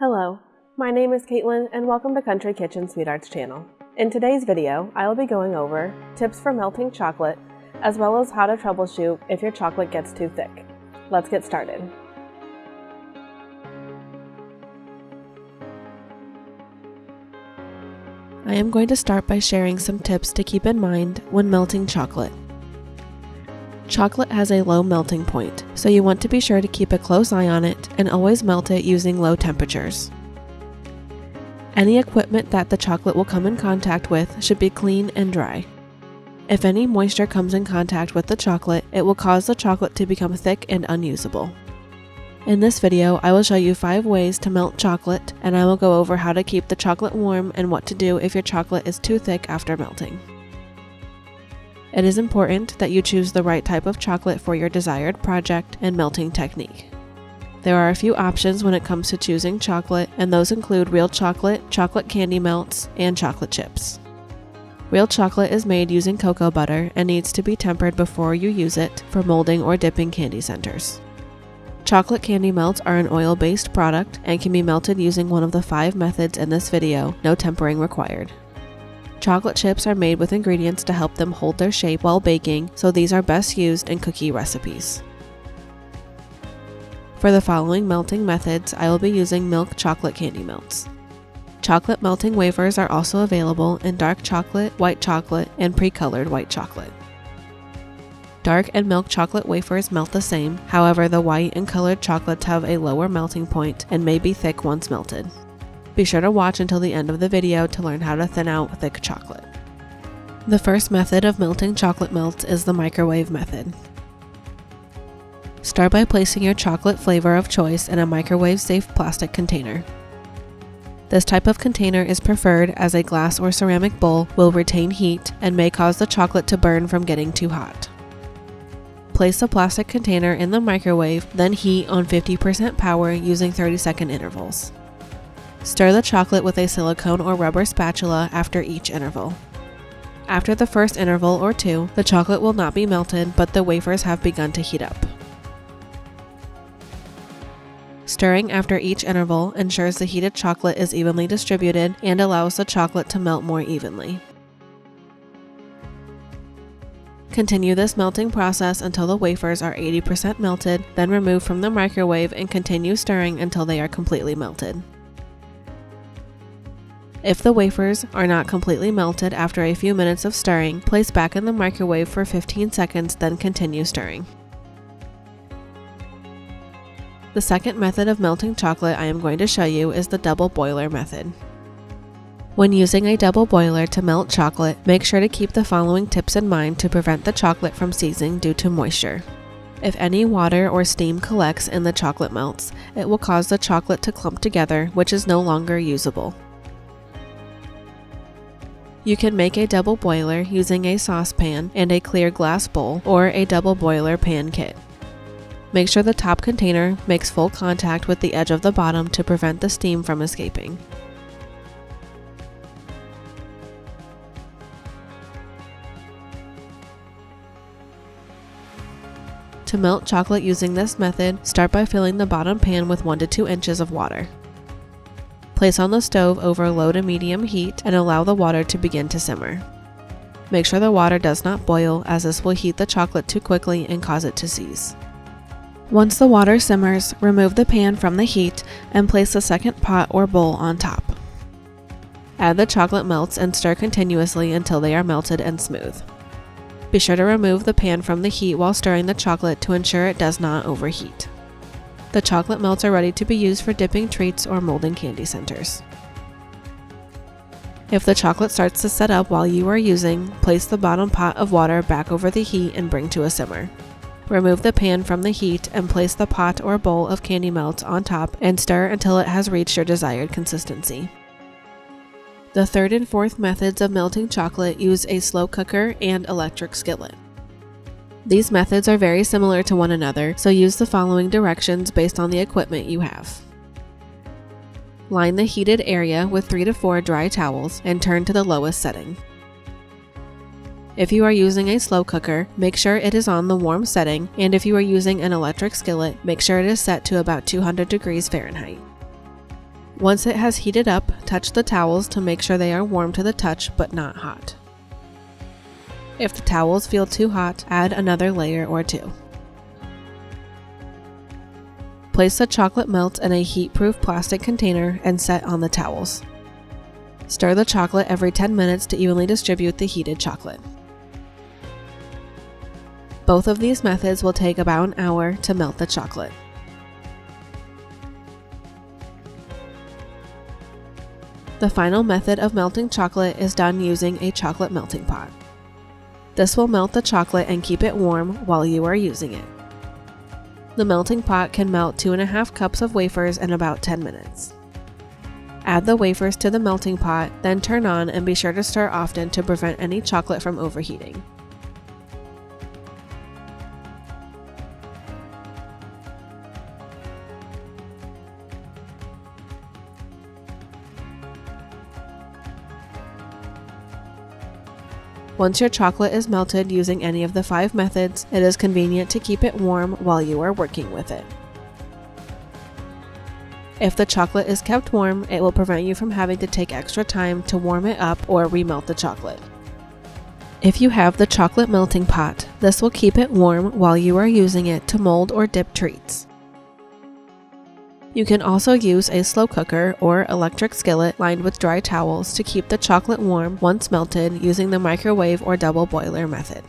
Hello, my name is Caitlin and welcome to Country Kitchen SweetArt's channel. In today's video, I will be going over tips for melting chocolate as well as how to troubleshoot if your chocolate gets too thick. Let's get started. I am going to start by sharing some tips to keep in mind when melting chocolate. Chocolate has a low melting point, so you want to be sure to keep a close eye on it and always melt it using low temperatures. Any equipment that the chocolate will come in contact with should be clean and dry. If any moisture comes in contact with the chocolate, it will cause the chocolate to become thick and unusable. In this video, I will show you 5 ways to melt chocolate, and I will go over how to keep the chocolate warm and what to do if your chocolate is too thick after melting. It is important that you choose the right type of chocolate for your desired project and melting technique. There are a few options when it comes to choosing chocolate, and those include real chocolate, chocolate candy melts, and chocolate chips. Real chocolate is made using cocoa butter and needs to be tempered before you use it for molding or dipping candy centers. Chocolate candy melts are an oil-based product and can be melted using one of the 5 methods in this video, no tempering required. Chocolate chips are made with ingredients to help them hold their shape while baking, so these are best used in cookie recipes. For the following melting methods, I will be using milk chocolate candy melts. Chocolate melting wafers are also available in dark chocolate, white chocolate, and pre-colored white chocolate. Dark and milk chocolate wafers melt the same, however the white and colored chocolates have a lower melting point and may be thick once melted. Be sure to watch until the end of the video to learn how to thin out thick chocolate. The first method of melting chocolate melts is the microwave method. Start by placing your chocolate flavor of choice in a microwave-safe plastic container. This type of container is preferred as a glass or ceramic bowl will retain heat and may cause the chocolate to burn from getting too hot. Place the plastic container in the microwave, then heat on 50% power using 30-second intervals. Stir the chocolate with a silicone or rubber spatula after each interval. After the first interval or 2, the chocolate will not be melted, but the wafers have begun to heat up. Stirring after each interval ensures the heated chocolate is evenly distributed and allows the chocolate to melt more evenly. Continue this melting process until the wafers are 80% melted, then remove from the microwave and continue stirring until they are completely melted. If the wafers are not completely melted after a few minutes of stirring, place back in the microwave for 15 seconds, then continue stirring. The second method of melting chocolate I am going to show you is the double boiler method. When using a double boiler to melt chocolate, make sure to keep the following tips in mind to prevent the chocolate from seizing due to moisture. If any water or steam collects in the chocolate melts, it will cause the chocolate to clump together, which is no longer usable. You can make a double boiler using a saucepan and a clear glass bowl or a double boiler pan kit. Make sure the top container makes full contact with the edge of the bottom to prevent the steam from escaping. To melt chocolate using this method, start by filling the bottom pan with 1 to 2 inches of water. Place on the stove over low to medium heat and allow the water to begin to simmer. Make sure the water does not boil, as this will heat the chocolate too quickly and cause it to seize. Once the water simmers, remove the pan from the heat and place the second pot or bowl on top. Add the chocolate melts and stir continuously until they are melted and smooth. Be sure to remove the pan from the heat while stirring the chocolate to ensure it does not overheat. The chocolate melts are ready to be used for dipping treats or molding candy centers. If the chocolate starts to set up while you are using, place the bottom pot of water back over the heat and bring to a simmer. Remove the pan from the heat and place the pot or bowl of candy melts on top and stir until it has reached your desired consistency. The third and fourth methods of melting chocolate use a slow cooker and electric skillet. These methods are very similar to one another, so use the following directions based on the equipment you have. Line the heated area with 3 to 4 dry towels and turn to the lowest setting. If you are using a slow cooker, make sure it is on the warm setting, and if you are using an electric skillet, make sure it is set to about 200 degrees Fahrenheit. Once it has heated up, touch the towels to make sure they are warm to the touch but not hot. If the towels feel too hot, add another layer or two. Place the chocolate melt in a heat-proof plastic container and set on the towels. Stir the chocolate every 10 minutes to evenly distribute the heated chocolate. Both of these methods will take about an hour to melt the chocolate. The final method of melting chocolate is done using a chocolate melting pot. This will melt the chocolate and keep it warm while you are using it. The melting pot can melt 2.5 cups of wafers in about 10 minutes. Add the wafers to the melting pot, then turn on and be sure to stir often to prevent any chocolate from overheating. Once your chocolate is melted using any of the 5 methods, it is convenient to keep it warm while you are working with it. If the chocolate is kept warm, it will prevent you from having to take extra time to warm it up or remelt the chocolate. If you have the chocolate melting pot, this will keep it warm while you are using it to mold or dip treats. You can also use a slow cooker or electric skillet lined with dry towels to keep the chocolate warm once melted using the microwave or double boiler method.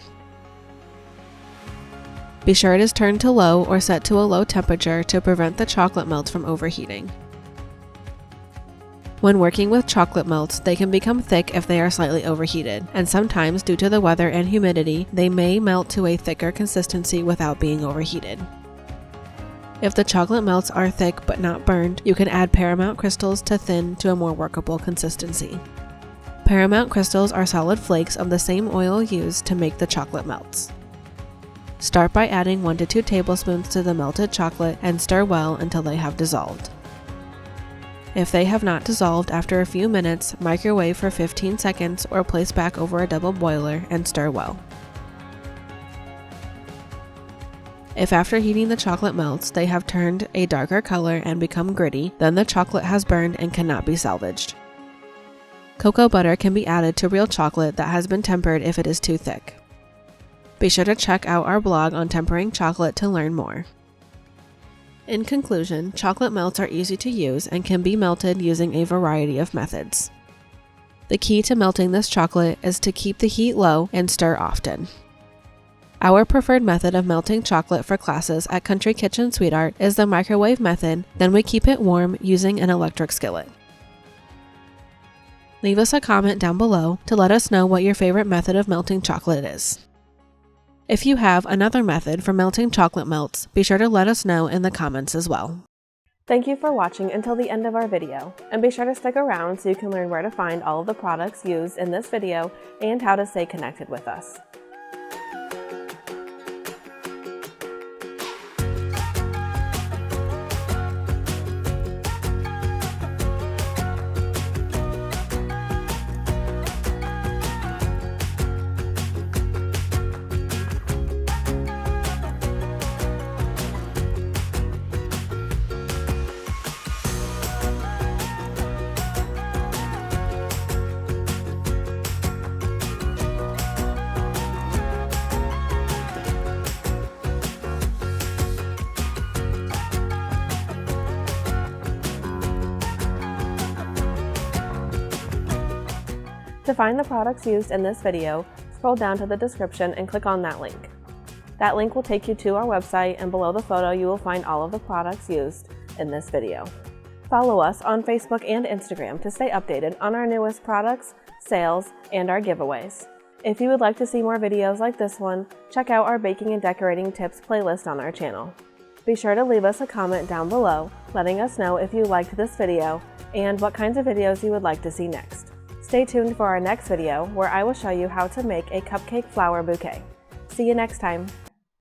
Be sure it is turned to low or set to a low temperature to prevent the chocolate melt from overheating. When working with chocolate melts, they can become thick if they are slightly overheated, and sometimes due to the weather and humidity, they may melt to a thicker consistency without being overheated. If the chocolate melts are thick but not burned, you can add Paramount crystals to thin to a more workable consistency. Paramount crystals are solid flakes of the same oil used to make the chocolate melts. Start by adding 1 to 2 tablespoons to the melted chocolate and stir well until they have dissolved. If they have not dissolved after a few minutes, microwave for 15 seconds or place back over a double boiler and stir well. If after heating the chocolate melts, they have turned a darker color and become gritty, then the chocolate has burned and cannot be salvaged. Cocoa butter can be added to real chocolate that has been tempered if it is too thick. Be sure to check out our blog on tempering chocolate to learn more. In conclusion, chocolate melts are easy to use and can be melted using a variety of methods. The key to melting this chocolate is to keep the heat low and stir often. Our preferred method of melting chocolate for classes at Country Kitchen SweetArt is the microwave method, then we keep it warm using an electric skillet. Leave us a comment down below to let us know what your favorite method of melting chocolate is. If you have another method for melting chocolate melts, be sure to let us know in the comments as well. Thank you for watching until the end of our video, and be sure to stick around so you can learn where to find all of the products used in this video and how to stay connected with us. To find the products used in this video, scroll down to the description and click on that link. That link will take you to our website, and below the photo you will find all of the products used in this video. Follow us on Facebook and Instagram to stay updated on our newest products, sales, and our giveaways. If you would like to see more videos like this one, check out our baking and decorating tips playlist on our channel. Be sure to leave us a comment down below letting us know if you liked this video and what kinds of videos you would like to see next. Stay tuned for our next video where I will show you how to make a cupcake flower bouquet. See you next time!